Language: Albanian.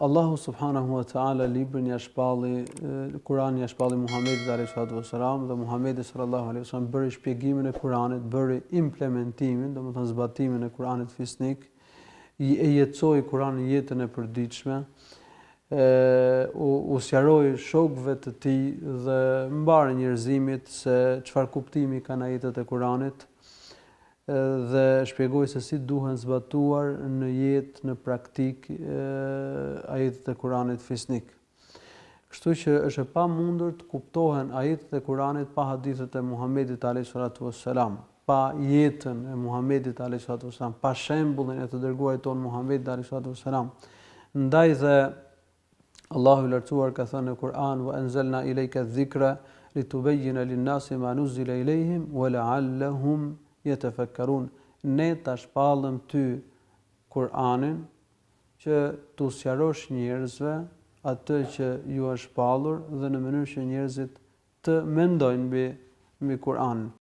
Allahu subhanahu wa ta'ala librin ja shpalli, Kur'anin ja shpalli Muhamedit alayhi salatu wassalam dhe Muhamedi sallallahu alaihi wasallam bëri shpjegimin e Kur'anit, bëri implementimin, domethënë zbatimin e Kur'anit fisnik, e jetësoi Kur'anin jetën e përditshme, u sqaroi shokëve të tij dhe mbarë njerëzimit se çfarë kuptimi kanë ajetet e Kur'anit dhe shpjegoi se si duhen zbatuar në jetë, në praktik ajetet e Kuranit fisnik. Kështu që është e pamundur të kuptohen ajetet e Kuranit pa hadithet e Muhamedit alayhi salatu wassalam, pa jetën e Muhamedit alayhi salatu wassalam, pa shembullin e të dërguarit ton Muhamedit alayhi salatu wassalam. Ndaj dhe Allahu i lartësuar ka thënë në Kur'an: "Wa anzalna ilayka adh-dhikra litubayyana lin-nasi ma nuzila ilayhim wa la'allahum yatafakkarun." Ne ta shpallëm ty Kur'anin që t'u sqarosh njerëzve atë që ju është shpallur dhe në mënyrë që njerëzit të mendojnë mbi Kur'an.